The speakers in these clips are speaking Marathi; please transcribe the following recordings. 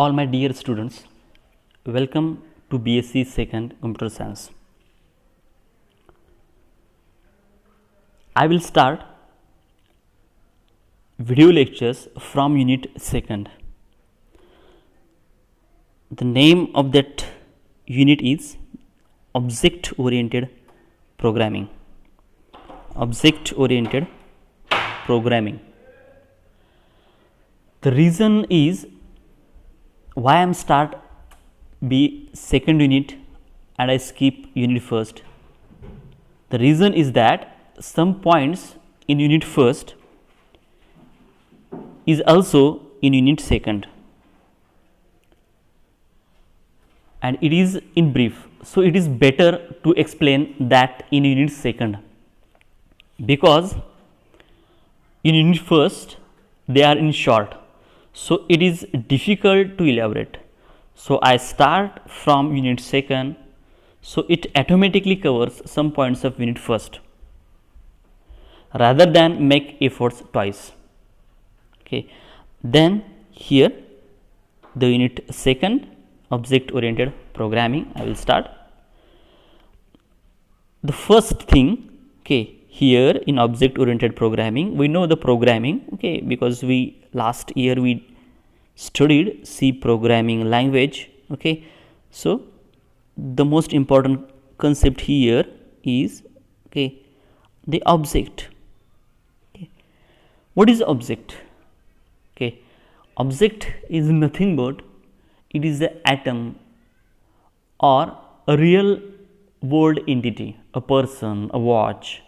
All my dear students, welcome to BSc Second Computer Science. I will start video lectures from Unit 2nd. The name of that unit is Object Oriented Programming. Object Oriented Programming. The reason is why I am start be second unit and I skip unit first. The reason is that some points in unit first is also in unit second, and it is in brief. So it is better to explain that in unit second, because in unit first they are in short, so it is difficult to elaborate. So I start from unit second, so it automatically covers some points of unit first rather than make efforts twice. Okay, then here the unit second, object oriented programming, I will start. The first thing, okay, here in object oriented programming we know the programming, okay, because we last year we studied C programming language, okay. So the most important concept here is, okay, the object. Okay. What is object? Okay, object is nothing but it is the atom or a real world entity, a person, a watch,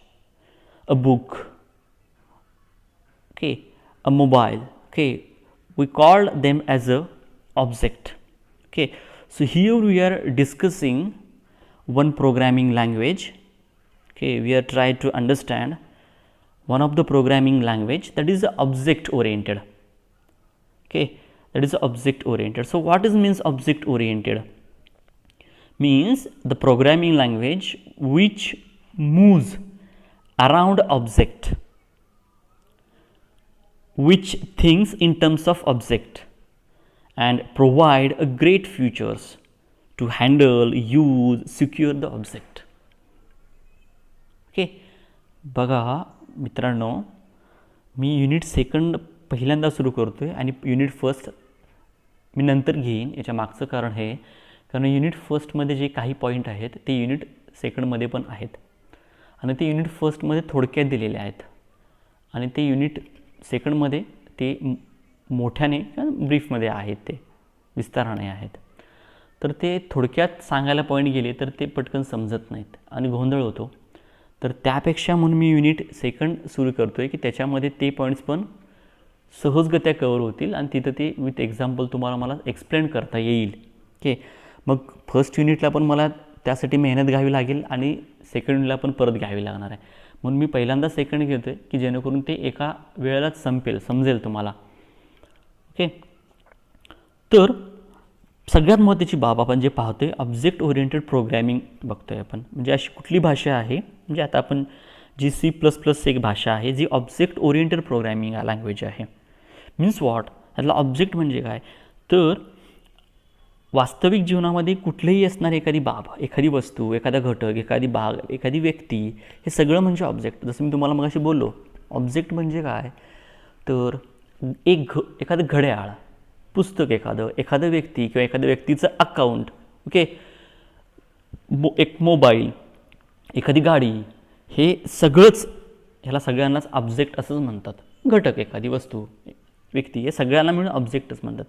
a book, okay, a mobile, okay, we call them as a object. Okay, so here we are discussing one programming language. Okay, we are trying to understand one of the programming language that is object oriented. Okay, that is object oriented. So what is means object oriented? Means the programming language which moves around object, which thinks in terms of object and provide a great features to handle, use, secure the object. Okay, बघा मित्रांनो, मी युनिट सेकंड पहिल्यांदा सुरू करतोय आणि युनिट फर्स्ट मी नंतर घेईन. याच्या मागचं कारण हे, कारण युनिट फर्स्टमध्ये जे काही पॉईंट आहेत ते युनिट सेकंडमध्ये पण आहेत आणि ते युनिट फर्स्टमध्ये थोडक्यात दिलेले आहेत आणि ते युनिट सेकंडमध्ये ते मोठ्याने ब्रीफमध्ये आहेत, ते विस्ताराने आहेत. तर ते थोडक्यात सांगायला पॉईंट गेले तर ते पटकन समजत नाहीत आणि गोंधळ होतो. तर त्यापेक्षा म्हणून मी युनिट सेकंड सुरू करतो आहे की त्याच्यामध्ये ते पॉईंट्स पण सहजगत्या कवर होतील आणि तिथं ते विथ एक्झाम्पल तुम्हाला मला एक्सप्लेन करता येईल. ओके, मग फर्स्ट युनिटला पण मला त्यासाठी मेहनत घ्यावी लागेल आणि सेकंड युनिटला पण परत घ्यावी लागणार आहे. म्हणून मी पहिल्यांदा सेकंड घेतो आहे की जेणेकरून ते एका वेळेलाच समजेल तुम्हाला. ओके, तर सगळ्यात महत्त्वाची बाब आपण जे पाहतोय ऑब्जेक्ट ओरिएंटेड प्रोग्रॅमिंग बघतोय आपण. म्हणजे अशी कुठली भाषा आहे, म्हणजे आता आपण जी C++ एक भाषा आहे G object oriented programming language आहे. मीन्स व्हॉट, यातला ऑब्जेक्ट म्हणजे काय, तर वास्तविक जीवनामध्ये कुठलेही असणारी एखादी बाब, एखादी वस्तू, एखादा घटक, एखादी बाग, एखादी व्यक्ती, हे सगळं म्हणजे ऑब्जेक्ट. जसं मी तुम्हाला मगाशी बोललो, ऑब्जेक्ट म्हणजे काय, तर एखादं घड्याळ, पुस्तक, एखादं व्यक्ती किंवा एखाद्या व्यक्तीचं अकाउंट, ओके, एक मोबाईल, एखादी गाडी, हे सगळंच, ह्याला सगळ्यांनाच ऑब्जेक्ट असंच म्हणतात. घटक, एखादी वस्तू, व्यक्ती, हे सगळ्यांना मिळून ऑब्जेक्टच म्हणतात.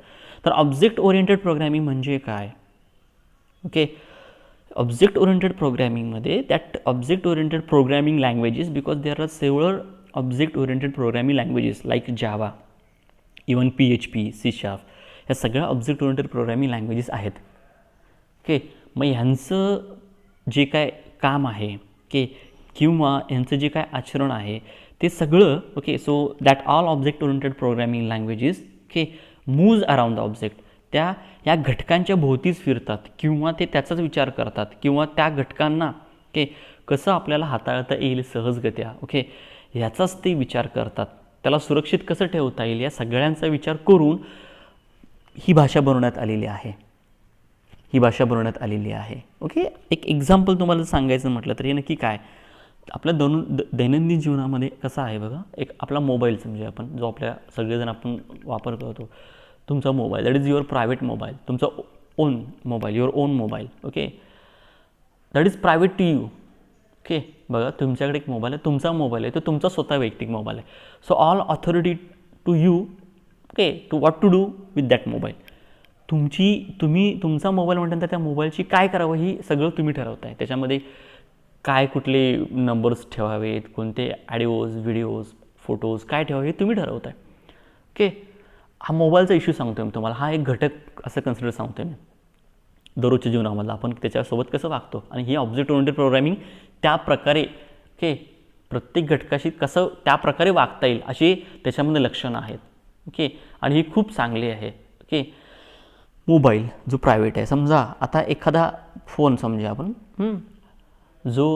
तर ऑब्जेक्ट ओरिएंटेड प्रोग्रॅमिंग म्हणजे काय? ओके, ऑब्जेक्ट ओरिएंटेड प्रोग्रॅमिंगमध्ये that object oriented programming languages, because there are several object oriented programming languages like Java, even PHP, C#, ह्या सगळ्या ऑब्जेक्ट ओरिएंटेड प्रोग्रॅमिंग लँग्वेजेस आहेत. ओके, मग ह्यांचं जे काय काम आहे, ओके, किंवा ह्यांचं जे काय आचरण आहे ते सगळं, okay, so that all object oriented programming languages, okay, moves around the object, त्या या घटकांच्या भोवतीच फिरतात किंवा ते त्याचाच विचार करतात किंवा त्या घटकांना, ओके, कसं आपल्याला हाताळता येईल सहजगत्या, ओके, ह्याचाच ते विचार करतात. त्याला सुरक्षित कसं ठेवता येईल या सगळ्यांचा विचार करून ही भाषा बनवण्यात आलेली आहे. ही भाषा बनवण्यात आलेली आहे. ओके, एक एक्झाम्पल तुम्हाला सांगायचं म्हटलं तर हे नक्की काय, आपल्या दैनंदिन जीवनामध्ये कसं आहे बघा, एक आपला मोबाईल समजा आपण, जो आपल्या सगळेजण आपण वापर करतो, तुमचा mobile, that is your private mobile, तुमचा own mobile, your own mobile. Okay, that is private to you. Okay, बघा तुमच्याकडे एक मोबाईल आहे, तुमचा मोबाईल आहे, तो तुमचा स्वतः वैयक्तिक मोबाईल आहे. So all authority to you, okay, to what to do with that mobile. तुमचा मोबाईल म्हटल्यानंतर त्या मोबाईलची काय करावं ही सगळं तुम्ही ठरवताय. त्याच्यामध्ये काय कुठले नंबर्स ठेवावेत, कोणते ॲडिओज, व्हिडिओज, फोटोज काय ठेवावे हे तुम्ही ठरवताय. ओके, हा मोबाईलचा इश्यू सांगतोय मी तुम्हाला, हा एक घटक असं कन्सिडर सांगतोय मी दररोजच्या जीवनामधला, आपण त्याच्यासोबत कसं वागतो. आणि ही ऑब्जेक्ट ओरिएंटेड प्रोग्रामिंग त्या प्रकारे, ओके, प्रत्येक घटकाशी कसं त्या प्रकारे वागता येईल अशी त्याच्यामध्ये लक्षणं आहेत. ओके, आणि ही खूप चांगली आहे. ओके, मोबाईल जो प्रायव्हेट आहे, समजा आता एखादा फोन समजा आपण जो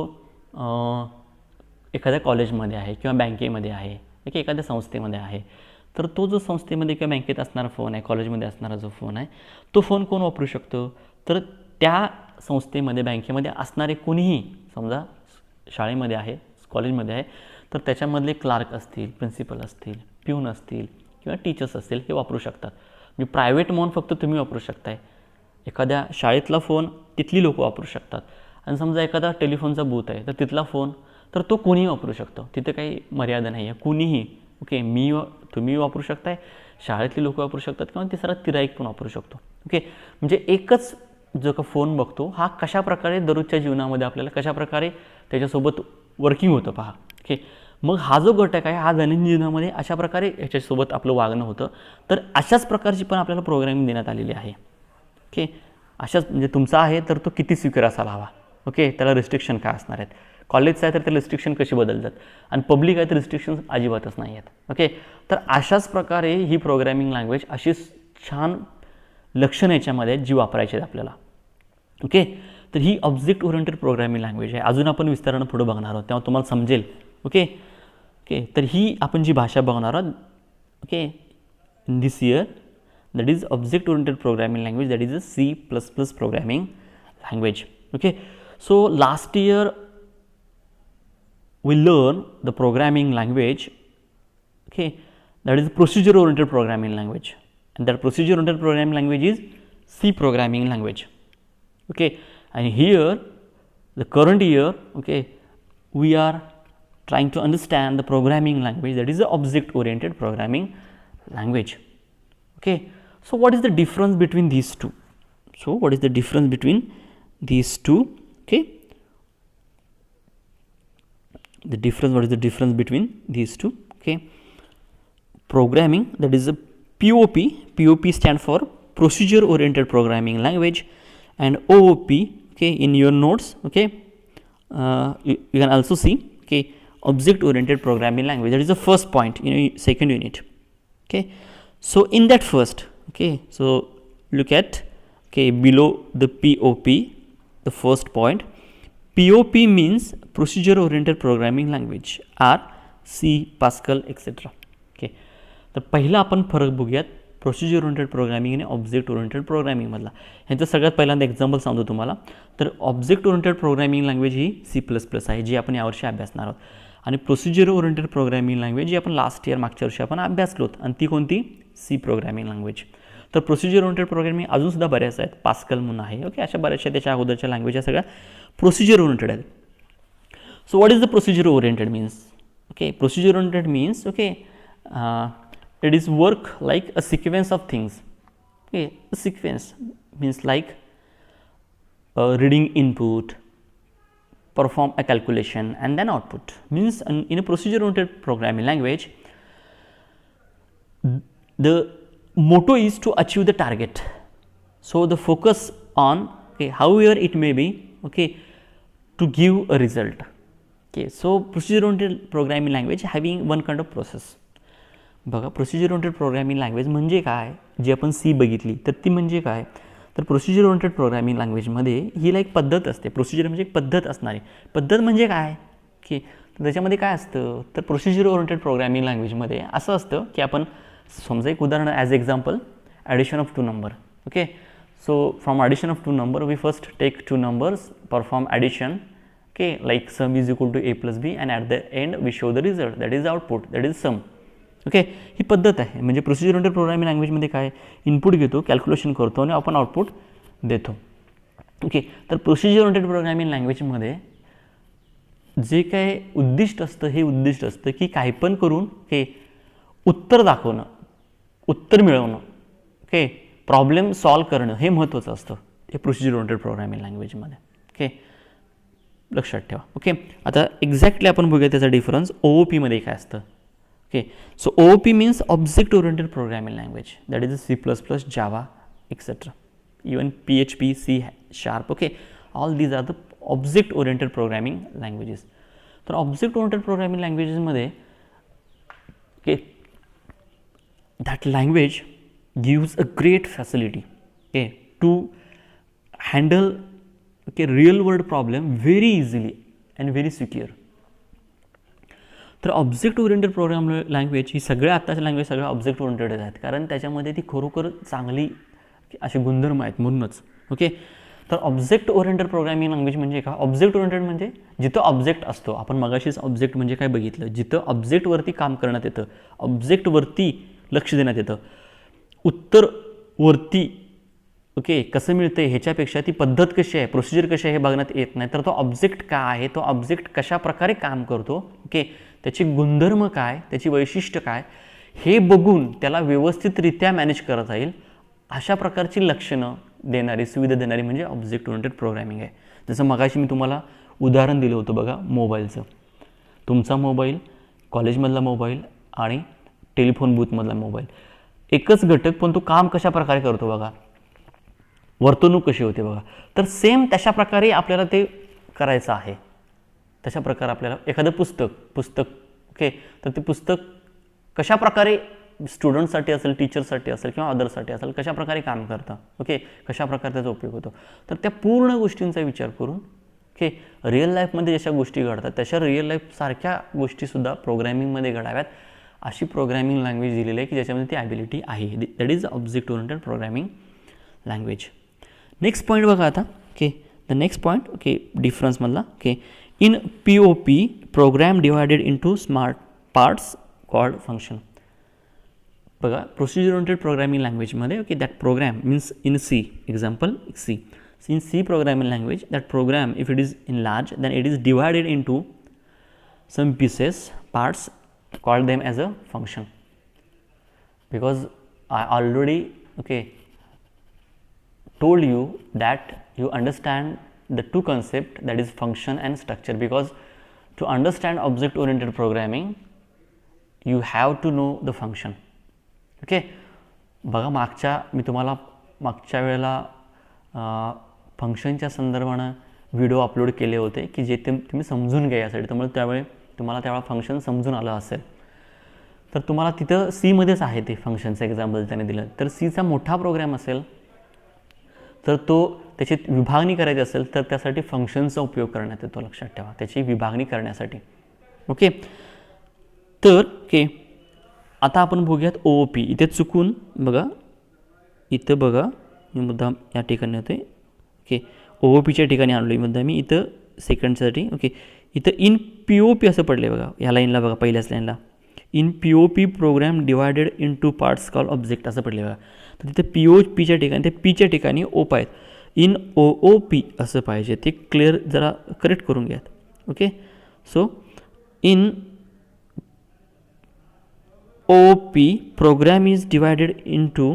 एखाद्या कॉलेजमध्ये आहे किंवा बँकेमध्ये आहे, ओके, एखाद्या संस्थेमध्ये आहे, तर तो जो संस्थेमध्ये किंवा बँकेत असणारा फोन आहे, कॉलेजमध्ये असणारा जो फोन आहे, तो फोन कोण वापरू शकतो, तर त्या संस्थेमध्ये बँकेमध्ये असणारे कोणीही, समजा शाळेमध्ये आहे, कॉलेजमध्ये आहे, तर त्याच्यामधले क्लार्क असतील, प्रिन्सिपल असतील, प्यून असतील किंवा टीचर्स असतील, हे वापरू शकतात. म्हणजे प्रायव्हेट म्हणून फक्त तुम्ही वापरू शकताय. एखाद्या शाळेतला फोन तिथली लोक वापरू शकतात. आणि समजा एखादा टेलिफोनचा बूथ आहे, तर तिथला फोन तर तो कोणीही वापरू शकतो, तिथे काही मर्यादा नाही आहे, कुणीही. ओके, तुम्ही वापरू शकताय, शाळेतली लोक वापरू शकतात किंवा तिसरा तिराईक पण वापरू शकतो. ओके, म्हणजे एकच जो का फोन बघतो हा कशाप्रकारे दररोजच्या जीवनामध्ये आपल्याला कशाप्रकारे त्याच्यासोबत वर्किंग होतं पहा. ओके, मग हा जो घटक आहे हा दैनंदिन जीवनामध्ये अशा प्रकारे ह्याच्यासोबत आपलं वागणं होतं. तर अशाच प्रकारची पण आपल्याला प्रोग्रामिंग देण्यात आलेली आहे. ओके, अशाच म्हणजे तुमचा आहे तर तो किती सिक्युअर असायला हवा. ओके, त्याला रिस्ट्रिक्शन काय असणार आहेत. कॉलेजचं आहे तर त्याला रिस्ट्रिक्शन कशी बदलतात, आणि पब्लिक आहे तर रिस्ट्रिक्शन्स अजिबातच नाही आहेत. ओके, तर अशाच प्रकारे ही प्रोग्रामिंग लँग्वेज अशी छान लक्षणं याच्यामध्ये जी वापरायची आहेत आपल्याला. ओके, तर ही ऑब्जेक्ट ओरिएंटेड प्रोग्रामिंग लँग्वेज आहे. अजून आपण विस्तारानं पुढे बघणार आहोत, तेव्हा तुम्हाला समजेल. ओके ओके, तर ही आपण जी भाषा बघणार आहोत, okay, in this year, that is object oriented programming language, that is a C++ programming language. Okay, so last year we learned the programming language, okay, that is procedure oriented programming language, and that procedure oriented programming language is C programming language. Okay, and here the current year, okay, we are trying to understand the programming language, that is the object oriented programming language. Okay, so what is the difference between these two? So what is the difference between these two? Okay, what is the difference between these two? Okay, programming, that is a POP stand for procedure oriented programming language, and OOP, okay, in your notes, okay, you can also see, okay, object oriented programming language, that is the first point in second unit. Okay, so in that first, okay, so look at, okay, below the POP, the first point, POP means procedure oriented programming language, R, C, Pascal, etc. Okay, तर पहिला आपण फरक बघूयात प्रोसिजर ओरिएंटेड प्रोग्रामिंग आणि ऑब्जेक्ट ओरिएंटेड प्रोग्रामिंग मधला. ह्यांचं सगळ्यात पहिल्यांदा एक्झाम्पल सांगतो तुम्हाला. तर ऑब्जेक्ट ओरिएंटेड प्रोग्रामिंग लँग्वेज ही C++ आहे, जी आपण यावर्षी अभ्यासणार आहोत. आणि प्रोसिजर ओरिएंटेड प्रोग्रामिंग लँग्वेज जी आपण लास्ट इयर मागच्या वर्षी आपण अभ्यासलोत, आणि ती कोणती, C प्रोग्रामिंग लँग्वेज. तर प्रोसिजर ओरिएंटेड प्रोग्रामिंग अजूनसुद्धा बऱ्याच आहेत, पास्कल म्हणून आहे. ओके, अशा बऱ्याचशा त्याच्या अगोदरच्या लँग्वेज या सगळ्या प्रोसिजर ओरिएंटेड आहेत. So what is the procedure oriented means? Okay, procedure oriented means, okay, it is work like a sequence of things. Okay, a sequence means like reading input, perform a calculation, and then output. Means in a procedure oriented programming language, the motto is to achieve the target. So the focus on, okay, however it may be, okay, to give a result. Okay, so procedure oriented programming language having one kind of process. बघा, प्रोसिजर ओरिएंटेड प्रोग्रामिंग लँग्वेज म्हणजे काय, जी आपण C बघितली तर ती म्हणजे काय, तर प्रोसिजर ओरिएंटेड प्रोग्रामिंग लँग्वेजमध्ये हिला एक पद्धत असते. प्रोसिजर म्हणजे एक पद्धत असणारी. पद्धत म्हणजे काय की त्याच्यामध्ये काय असतं, तर प्रोसिजर ओरिएंटेड प्रोग्रामिंग लँग्वेजमध्ये असं असतं की आपण समजा एक उदाहरण as example, addition of two number. Okay, so from addition of two number we first take two numbers, perform addition, okay, like sum is equal to a plus b, and at the end we show the result, that is the output, that is sum. Okay, ही पद्धत आहे. म्हणजे प्रोसिजर ओरिएंटेड प्रोग्रामिंग लँग्वेजमध्ये काय, इनपुट घेतो, कॅल्क्युलेशन करतो आणि आपण आउटपुट देतो. ओके, तर प्रोसिजर ओरिएंटेड प्रोग्रामिंग लँग्वेजमध्ये जे काय उद्दिष्ट असतं हे उद्दिष्ट असतं की काही पण करून हे उत्तर दाखवणं, उत्तर मिळवणं, ओके, प्रॉब्लेम सॉल्व करणं हे महत्त्वाचं असतं हे प्रोसिजर ओरिएंटेड प्रोग्रामिंग लँग्वेजमध्ये. ओके, लक्षात ठेवा. ओके, आता एक्झॅक्टली आपण बघूया त्याचा डिफरन्स ओ पीमध्ये काय असतं. Okay, so OOP means object oriented programming language, that is C++, Java, etc. Even PHP, C Sharp. Okay, all these are the object oriented programming languages. तर object oriented programming languages मध्ये okay, that language gives a great facility, okay, to handle okay real world problem very easily and very secure. तर ऑब्जेक्ट ओरिएंटेड प्रोग्राम लँग्वेज ही सगळ्या आत्ताच्या लँग्वेज सगळ्या ऑब्जेक्ट ओरिएंटेड आहेत, कारण त्याच्यामध्ये ती खरोखर चांगली असे गुणधर्म आहेत म्हणूनच. ओके, तर ऑब्जेक्ट ओरिएंटेड प्रोग्रामिंग लँग्वेज म्हणजे काय, ऑब्जेक्ट ओरिएंटेड म्हणजे जिथं ऑब्जेक्ट असतो, आपण मगाशीच ऑब्जेक्ट म्हणजे काय बघितलं, जिथं ऑब्जेक्टवरती काम करण्यात येतं, ऑब्जेक्टवरती लक्ष देण्यात येतं, उत्तर वरती ओके कसं मिळतं आहे ह्याच्यापेक्षा ती पद्धत कशी आहे, प्रोसिजर कशी आहे हे बघण्यात येत नाही. तर तो ऑब्जेक्ट काय आहे, तो ऑब्जेक्ट कशा प्रकारे काम करतो, ओके, त्याचे गुणधर्म काय, त्याची वैशिष्ट्य काय हे बघून त्याला व्यवस्थितरित्या मॅनेज करता येईल अशा प्रकारची लक्षणं देणारी, सुविधा देणारी म्हणजे ऑब्जेक्ट ओरिएंटेड प्रोग्रामिंग आहे. जसं मगाशी मी तुम्हाला उदाहरण दिलं होतं बघा मोबाईलचं. तुमचा मोबाईल, कॉलेजमधला मोबाईल आणि टेलिफोन बूथमधला मोबाईल एकच घटक, पण तो काम कशा प्रकारे करतो बघा, वर्तणूक कशी होते बघा. तर सेम तशा प्रकारे आपल्याला ते करायचं आहे. तशा प्रकारे आपल्याला एखादं पुस्तक ओके, तर ते पुस्तक कशा प्रकारे स्टुडंटसाठी असेल, टीचरसाठी असेल किंवा अदरसाठी असेल, कशा प्रकारे काम करतं, ओके, कशा प्रकारे त्याचा उपयोग होतो. तर त्या पूर्ण गोष्टींचा विचार करून ओके रिअल लाईफमध्ये जशा गोष्टी घडतात तशा रिअल लाईफसारख्या गोष्टीसुद्धा प्रोग्रॅमिंगमध्ये घडाव्यात अशी प्रोग्रॅमिंग लँग्वेज दिलेली आहे की ज्याच्यामध्ये ती ॲबिलिटी आहे. That is object oriented programming language. Next point बघा आता. Okay, the next point okay डिफरन्समधला. Okay, in POP program divided into smart parts called function. बघा प्रोसिजर ओरिएंटेड प्रोग्रामिंग लँग्वेजमध्ये okay that program means in C, example C. In C programming language, that program, if it is in large, then it is divided into some pieces, parts, call them as a function. Because I already okay told you that you understand the two concept, that is function and structure. Because to understand object oriented programming, you have to know the function. Okay, बघा मी तुम्हाला मागच्या वेळेला फंक्शनच्या संदर्भानं व्हिडिओ अपलोड केले होते की जे तुम्ही समजून घ्या यासाठी. त्यामुळे तुम्हाला त्यावेळेला फंक्शन समजून आलं असेल तर तुम्हाला तिथं Cमध्येच आहे ते फंक्शनचं एक्झाम्पल त्याने दिलं. तर Cचा मोठा प्रोग्राम असेल तर तो त्याची विभागणी करायची असेल तर त्यासाठी फंक्शनचा उपयोग करण्यात येतो. लक्षात ठेवा, त्याची विभागणी करण्यासाठी. ओके, तर ओके आता आपण बघूयात OOP. इथे चुकून बघा, इथं बघा मुद्दाम या ठिकाणी होते. ओके, OOPच्या ठिकाणी आणलो मुद्दा मी इथं सेकंडसाठी. ओके, इथं इन POP असं पडलं आहे बघा, ह्या लाईनला बघा, पहिल्याच लाईनला in POP program divided in two parts call object असं पडले बघा. तर तिथं POPच्या ठिकाणी, ते Pच्या ठिकाणी OP आहेत. इन OOP असं पाहिजे, ते क्लिअर जरा करेक्ट करून घ्या. Okay, so in OOP program is divided into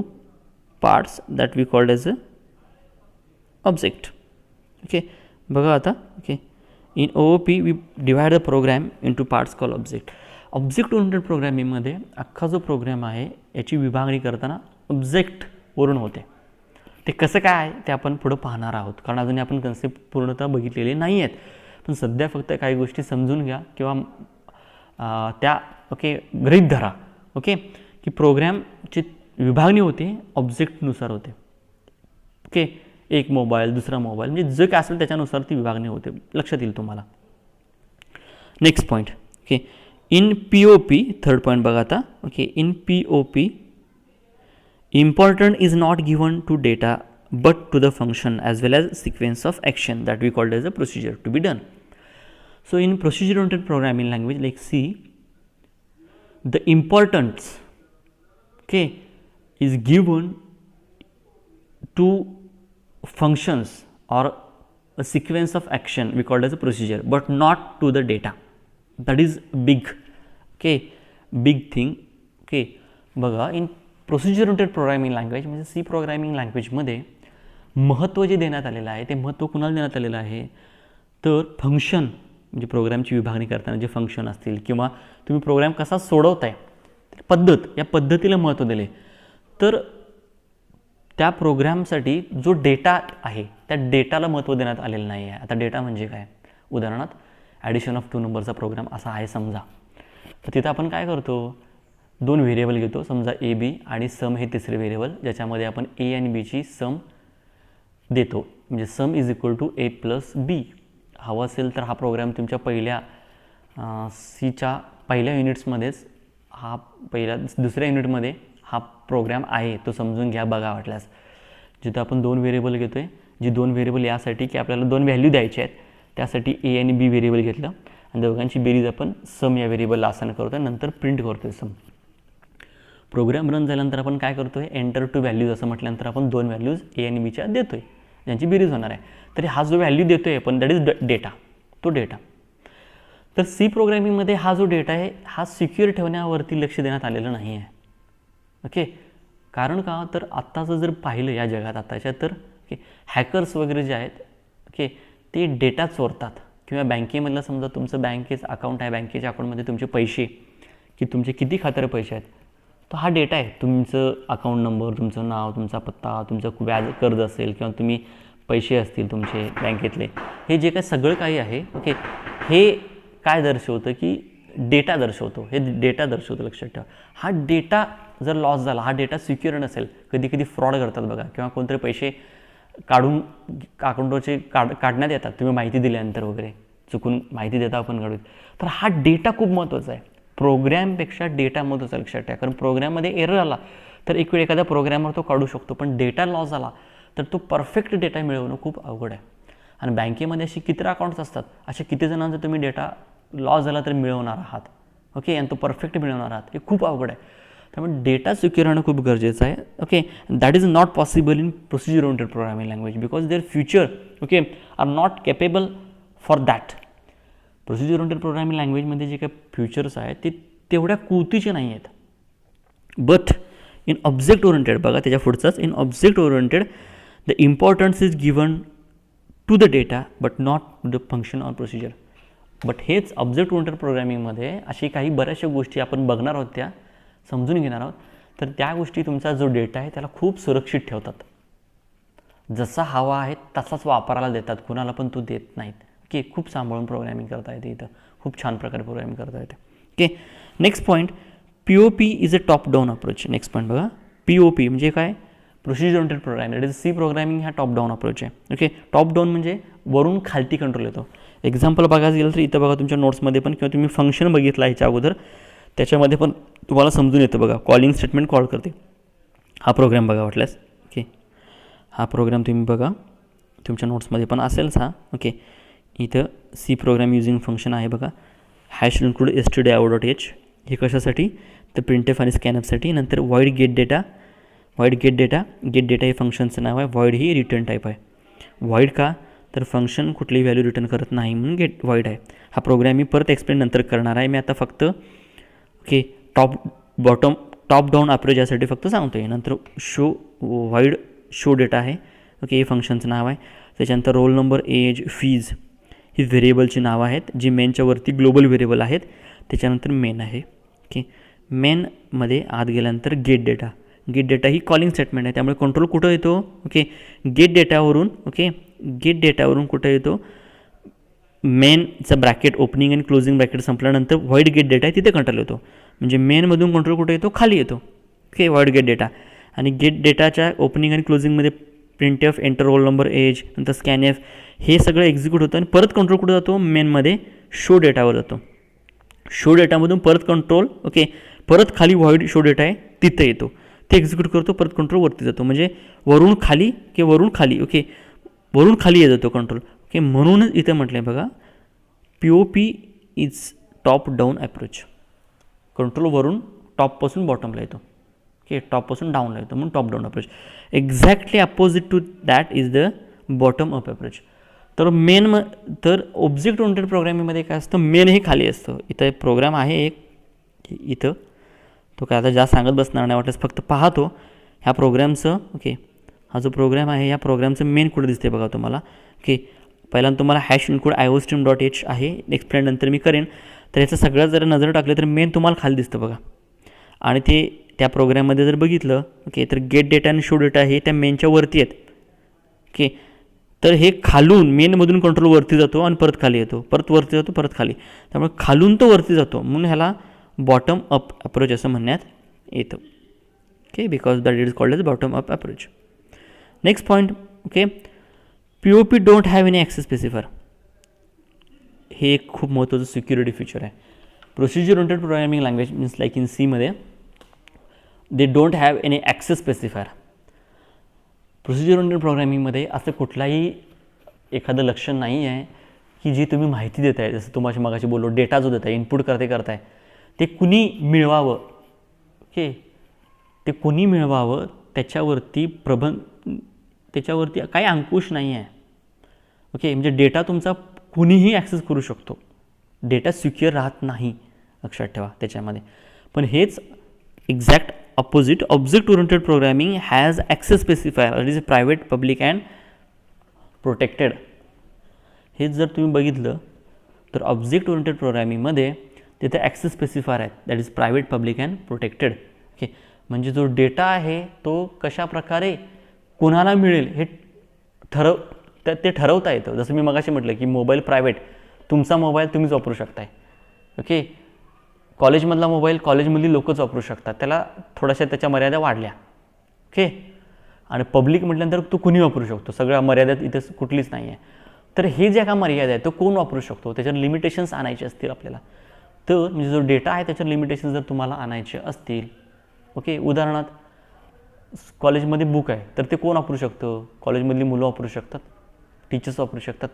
parts that we called as a object. Okay, बघा आता. Okay, in OOP we divide the program into parts called object. Object oriented प्रोग्रामिंगमध्ये अख्खा जो प्रोग्राम आहे याची विभागणी करताना ऑब्जेक्ट वरून होते. ते कसं काय आहे ते आपण पुढं पाहणार आहोत, कारण अजून आपण कन्सेप्ट पूर्णतः बघितलेले नाही आहेत. पण सध्या फक्त काही गोष्टी समजून घ्या किंवा त्या ओके गृहीत धरा. ओके, की प्रोग्रामची विभागणी होते ऑब्जेक्टनुसार होते. ओके, एक मोबाईल, दुसरा मोबाईल, म्हणजे जे काय असेल त्याच्यानुसार ती विभागणी होते. लक्षात येईल तुम्हाला. Next point. Okay, in POP third point बघा आता. Okay, in POP Important is not given to data but to the function as well as sequence of action that we called as a procedure to be done. So in procedure oriented programming language like C, the importance, okay, is given to functions or a sequence of action we called as a procedure but not to the data. That is big, okay, big thing. okay, बघा in procedure oriented programming language म्हणजे सी प्रोग्रामिंग लँग्वेजमध्ये महत्त्व जे देण्यात आलेलं आहे ते महत्त्व कुणाला देण्यात आलेलं आहे तर फंक्शन म्हणजे प्रोग्रामची विभागणी करताना जे फंक्शन असतील किंवा तुम्ही प्रोग्राम कसा सोडवताय पद्धत, या पद्धतीला महत्त्व दिले. तर त्या प्रोग्रामसाठी जो डेटा आहे त्या डेटाला महत्त्व देण्यात आलेलं नाही आहे. आता डेटा म्हणजे काय, उदाहरणार्थ ॲडिशन ऑफ 2 नंबरचा प्रोग्राम असा आहे समजा, तर तिथं आपण काय करतो, 2 व्हेरिएबल घेतो समजा ए बी आणि सम हे तिसरे व्हेरिएबल ज्याच्यामध्ये आपण ए आणि बीची सम देतो, म्हणजे sum is equal to A plus B. हवं असेल तर हा प्रोग्राम तुमच्या पहिल्या सीच्या पहिल्या युनिट्समध्येच हा दुसऱ्या युनिटमध्ये हा प्रोग्राम आहे तो समजून घ्या बघा वाटल्यास. जिथं आपण 2 व्हेरिएबल घेतो आहे, जी 2 व्हेरिएबल यासाठी की आपल्याला 2 व्हॅल्यू द्यायचे आहेत त्यासाठी ए आणि बी व्हेरिएबल घेतलं आणि दोघांची बेरीज आपण सम या व्हेरिएबलला असाइन करतो आहे, नंतर प्रिंट करतो आहे सम. प्रोग्राम रन झाल्यानंतर आपण काय करतो आहे, एंटर टू व्हॅल्यूज असं म्हटल्यानंतर आपण 2 व्हॅल्यूज ए आणि बीच्या देतो आहे ज्यांची बेरीज होणार आहे. तरी हा जो व्हॅल्यू देतो आहे आपण दॅट इज डेटा, तो डेटा. तर सी प्रोग्रामिंगमध्ये हा जो डेटा आहे हा सिक्युअर ठेवण्यावरती लक्ष देण्यात आलेलं नाही आहे. ओके, कारण का तर आत्ताचं जर पाहिलं या जगात आताच्या तर हॅकर्स वगैरे जे आहेत ओके ते डेटा चोरतात किंवा बँकेमधलं समजा तुमचं बँकेचं अकाउंट आहे, बँकेच्या अकाउंटमध्ये तुमचे पैसे की तुमचे किती खात्यावर पैसे आहेत तो हा डेटा आहे. तुमचं अकाउंट नंबर, तुमचं नाव, तुमचा पत्ता, तुमचं व्याज कर्ज असेल किंवा तुम्ही पैसे असतील तुमचे बँकेतले, हे जे काय सगळं काही आहे ओके हे काय दर्शवतं की डेटा दर्शवतो, हे डेटा दर्शवतो लक्षात ठेवा. हा डेटा जर लॉस झाला, हा डेटा सिक्युअर नसेल, कधी कधी फ्रॉड करतात बघा किंवा कोणतरी पैसे काढून अकाउंटवरचे काढण्यात येतात तुम्ही माहिती दिल्यानंतर वगैरे, चुकून माहिती देता आपण काढू. तर हा डेटा खूप महत्त्वाचा आहे, प्रोग्रॅमपेक्षा डेटा महत्त्वाचा लक्षात ठेवा. कारण प्रोग्रॅममध्ये एरर आला तर एक वेळ एखादा प्रोग्रॅमर तो काढू शकतो, पण डेटा लॉस झाला तर तो परफेक्ट डेटा मिळवणं खूप अवघड आहे. आणि बँकेमध्ये अशी किती अकाउंट्स असतात, असे किती जणांचा तुम्ही डेटा लॉस झाला तर मिळवणार आहात ओके, आणि तो परफेक्ट मिळवणार आहात, हे खूप अवघड आहे. त्यामुळे डेटा सिक्युअर होणं खूप गरजेचं आहे okay. That is not possible in procedure oriented programming language because there future okay are not capable for that. Procedure oriented programming लँग्वेजमध्ये जे काही फ्युचर्स आहेत ते तेवढ्या कुवतीचे नाही आहेत. बट इन ऑब्जेक्ट ओरिएंटेड, बघा त्याच्या पुढचाच, in object oriented the importance is given to the data but not to the function or procedure. But हेच ऑब्जेक्ट ओरिएंटेड प्रोग्रामिंगमध्ये अशी काही बऱ्याचशा गोष्टी आपण बघणार आहोत, त्या समजून घेणार आहोत. तर त्या गोष्टी तुमचा जो डेटा आहे त्याला खूप सुरक्षित ठेवतात, जसा हवा आहे तसाच वापरायला देतात, कुणाला पण तो देत नाहीत ओके. खूप सांभाळून प्रोग्रामिंग करता येते इथं, खूप छान प्रकारे प्रोग्रामिंग करता येते okay. Next point, POP is a top down approach. Next point बघा, POP म्हणजे काय, procedure oriented programming. That is C programming हा टॉप डाऊन अप्रोच आहे ओके. टॉप डाऊन म्हणजे वरून खालती कंट्रोल येतो. एक्झाम्पल बघायचं गेलं तर इथं बघा तुमच्या नोट्समध्ये पण किंवा तुम्ही फंक्शन बघितला ह्याच्या अगोदर त्याच्यामध्ये पण तुम्हाला समजून येतं बघा, कॉलिंग स्टेटमेंट कॉल करते. हा प्रोग्राम बघा वाटल्यास ओके, हा प्रोग्राम तुम्ही बघा तुमच्या नोट्समध्ये पण असेलच हा ओके. इथं सी प्रोग्राम युजिंग फंक्शन आहे बघा, हॅश इन्क्लूड stdio.h, हे कशासाठी तर प्रिंटएफ आणि स्कॅनएफसाठी. नंतर void gate data, gate data हे फंक्शनचं नाव आहे, वॉइड ही रिटर्न टाईप आहे. वॉइड का तर फंक्शन कुठलीही व्हॅल्यू रिटर्न करत नाही म्हणून गेट वॉइड आहे. हा प्रोग्राम मी परत एक्सप्लेन नंतर करणार आहे, मी आता फक्त ओके टॉप डाऊन अप्रोच यासाठी फक्त सांगतो आहे. नंतर वॉइड शो डेटा आहे ओके, हे फंक्शनचं नाव आहे. त्याच्यानंतर रोल नंबर, एज, फीज ही व्हेरिएबलची नावं आहेत जी मेनच्या वरती ग्लोबल व्हेरिएबल आहेत. त्याच्यानंतर मेन आहे ओके. मेनमध्ये आत गेल्यानंतर गेट डेटा ही कॉलिंग स्टेटमेंट आहे, त्यामुळे कंट्रोल कुठं येतो ओके, गेट डेटावरून कुठं येतो, मेनचं ब्रॅकेट ओपनिंग आणि क्लोजिंग ब्रॅकेट संपल्यानंतर व्हॉइड गेट डेटा आहे तिथे कंट्रोल येतो. म्हणजे मेनमधून कंट्रोल कुठे येतो, खाली येतो ओके, व्हॉइड गेट डेटा. आणि गेट डेटाच्या ओपनिंग आणि क्लोजिंगमध्ये printf, enter roll number, age, नंतर स्कॅनएफ हे सगळं एक्झिक्यूट होतं आणि परत कंट्रोल कुठं जातो, मेनमध्ये शो डेटावर जातो. शो डेटामधून परत कंट्रोल ओके, परत खाली व्हॉइड शो डेटा आहे तिथं येतो. ते एक्झिक्यूट करतो, परत कंट्रोल वरती जातो, म्हणजे वरून खाली किंवा वरून खाली. ओके, वरून खाली येत जातो कंट्रोल. ओके, म्हणूनच इथे म्हटलं आहे बघा, POP is top down approach. Control वरून टॉपपासून बॉटमला येतो. ओके, टॉपपासून डाऊनला येतो म्हणून top down approach. Exactly opposite to that is the bottom up approach. तर ऑब्जेक्ट ओरिएंटेड प्रोग्रामिंगमध्ये काय असतं, मेन हे खाली असतं. इथं एक प्रोग्राम आहे एक इथं, तो काय आता जास्त सांगत बसणार नाही, वाटल्यास फक्त पाहतो ह्या प्रोग्रामचं. ओके, हा जो प्रोग्राम आहे या प्रोग्रामचं मेन कुठं दिसते बघा तुम्हाला. ओके, पहिल्यांदा तुम्हाला # iostream.h आहे, एक्सप्लेन नंतर मी करेन. तर याचं सगळं जर नजर टाकलं तर मेन तुम्हाला खाली दिसतं बघा. आणि ते त्या प्रोग्राममध्ये जर बघितलं, ओके, तर गेट डेटा आणि शो डेटा हे त्या मेनच्या वरती आहेत. ओके, तर हे खालून मेनमधून कंट्रोल वरती जातो आणि परत खाली येतो, परत वरती जातो, परत खाली. त्यामुळे खालून तो वरती जातो म्हणून ह्याला बॉटम अप अप्रोच असं म्हणण्यात येतं. Okay, because that it is called as bottom up approach. Next point. Okay, POP don't have any access specifier. हे एक खूप महत्त्वाचं सिक्युरिटी फीचर आहे. Procedure oriented programming language means like in सीमध्ये they don't have any access specifier. Procedure oriented प्रोग्रामिंगमध्ये असं कुठलाही एखादं लक्षण नाही आहे की जी तुम्ही माहिती देत आहे, जसं तुम्हाला मगाशी बोललो, डेटा जो देत आहे, इनपुट करताय ते कुणी मिळवावं. ओके, ते कुणी मिळवावं त्याच्यावरती त्याच्यावरती काही अंकुश नाही आहे. ओके, म्हणजे डेटा तुमचा कुणीही ॲक्सेस करू शकतो, डेटा सिक्युअर राहत नाही, लक्षात ठेवा त्याच्यामध्ये. पण हेच exact opposite, object oriented programming has access specifier, that is private, public and protected. हेच जर तुम्ही बघितलं तर ऑब्जेक्ट ओरिएंटेड प्रोग्रामिंगमध्ये तिथे ॲक्सेस स्पेसिफायर आहेत, that is private, public and protected. Okay, म्हणजे जो डेटा आहे तो कशा प्रकारे कोणाला मिळेल हे ते ठरवता येतं. जसं मी मगाशी म्हटलं की मोबाईल प्रायव्हेट, तुमचा मोबाईल तुम्हीच वापरू शकताय. ओके, कॉलेजमधला मोबाईल कॉलेजमधली लोकच वापरू शकतात, त्याला थोड्याशा त्याच्या मर्यादा वाढल्या. ओके, आणि पब्लिक म्हटल्यानंतर तो कुणी वापरू शकतो, सगळ्या मर्यादेत इथे कुठलीच नाही आहे. तर हे ज्या काय मर्यादा आहे तो कोण वापरू शकतो, त्याच्यावर लिमिटेशन्स आणायचे असतील आपल्याला. तर म्हणजे जो डेटा आहे त्याच्यावर लिमिटेशन्स जर तुम्हाला आणायचे असतील, ओके, उदाहरणार्थ कॉलेजमध्ये बुक आहे तर ते कोण वापरू शकतं, कॉलेजमधली मुलं वापरू शकतात, टीचर्स वापरू शकतात,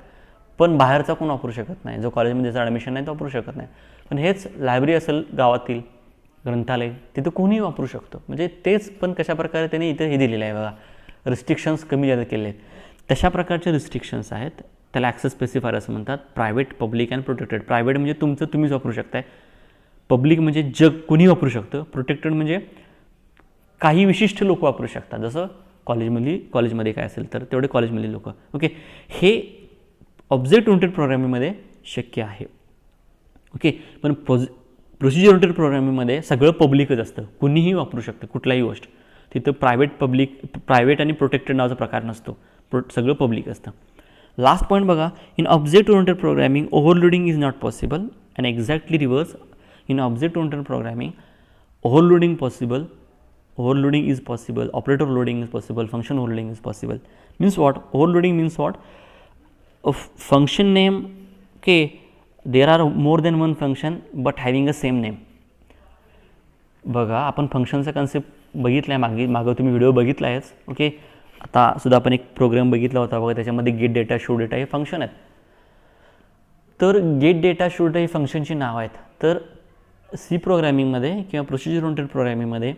पण बाहेरचा कोण वापरू शकत नाही, जो कॉलेजमध्ये ज्याचं ॲडमिशन नाही तो वापरू शकत नाही. पण हेच लायब्ररी असेल गावातील ग्रंथालय, तिथं कोणीही वापरू शकतं. म्हणजे तेच पण कशाप्रकारे त्याने इथे हे दिलेलं आहे बघा, रिस्ट्रिक्शन्स कमी जास्त केले आहेत. तशा प्रकारचे रिस्ट्रिक्शन्स आहेत, त्याला ॲक्सेस स्पेसिफायर असं म्हणतात. Private, public and protected. Private म्हणजे तुमचं तुम्हीच वापरू शकताय, पब्लिक म्हणजे जग कोणी वापरू शकतं, प्रोटेक्टेड म्हणजे काही विशिष्ट लोक वापरू शकतात, जसं कॉलेजमध्ये काय असेल तर तेवढे कॉलेजमधली लोक. ओके, हे ऑब्जेक्ट ओरिएंटेड प्रोग्रामिंगमध्ये शक्य आहे. ओके, पण प्रोसिजर ओरिएंटेड प्रोग्रामिंगमध्ये सगळं पब्लिकच असतं, कुणीही वापरू शकतं कुठलाही गोष्ट. तिथं प्रायव्हेट आणि प्रोटेक्टेड नावाचा प्रकार नसतो, सगळं पब्लिक असतं. लास्ट पॉईंट बघा, in object oriented programming overloading is not possible and exactly reverse. In object oriented programming overloading is possible, operator loading is possible, function overloading is possible. Means what? Overloading means what? A function name, okay, there are more than one function but having a same name. बघा, आपण फंक्शनचा कन्सेप्ट बघितला आहे, मागं तुम्ही व्हिडिओ बघितला आहेच. ओके, आता सुद्धा आपण एक प्रोग्राम बघितला होता बघा, त्याच्यामध्ये गेट डेटा, शो डेटा हे फंक्शन आहेत. तर गेट डेटा, शो डेटा ही फंक्शनची नावं आहेत. तर सी प्रोग्रामिंगमध्ये किंवा प्रोसिजर ओरिएंटेड प्रोग्रामिंगमध्ये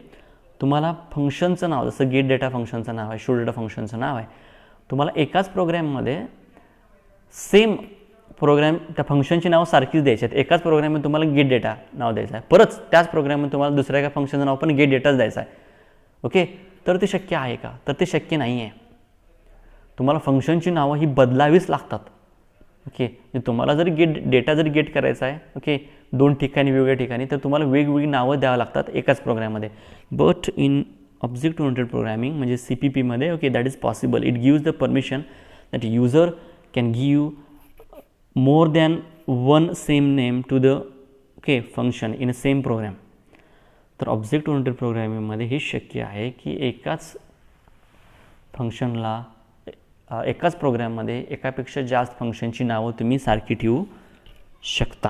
तुम्हाला फंक्शनचं नाव, जसं गेट डेटा फंक्शनचं नाव आहे, शो डेटा फंक्शनचं नाव आहे, तुम्हाला एकाच प्रोग्राममध्ये सेम प्रोग्राम त्या फंक्शनची नावं सारखीच द्यायची आहेत. एकाच प्रोग्राममध्ये तुम्हाला गेट डेटा नाव द्यायचं आहे, परत त्याच प्रोग्राममध्ये तुम्हाला दुसऱ्या एका फंक्शनचं नाव पण गेट डेटाच द्यायचं आहे. ओके, तर ते शक्य आहे का? तर ते शक्य नाही आहे. तुम्हाला फंक्शनची नावं ही बदलावीच लागतात. ओके, तुम्हाला जर डेटा जर गेट करायचा आहे, ओके, दोन ठिकाणी वेगवेगळ्या ठिकाणी, तर तुम्हाला वेगवेगळी नावं द्यावं लागतात एकाच प्रोग्राममध्ये. But in object oriented programming म्हणजे CPP मध्ये, okay, that is possible. It gives the permission that user can give more than one same name to the okay function in a same program. तर ऑब्जेक्ट ओरिएंटेड प्रोग्रामिंगमध्ये हे शक्य आहे की एकाच फंक्शनला एकाच प्रोग्राममध्ये एकापेक्षा जास्त फंक्शनची नावं तुम्ही सारखी ठेवू शकता.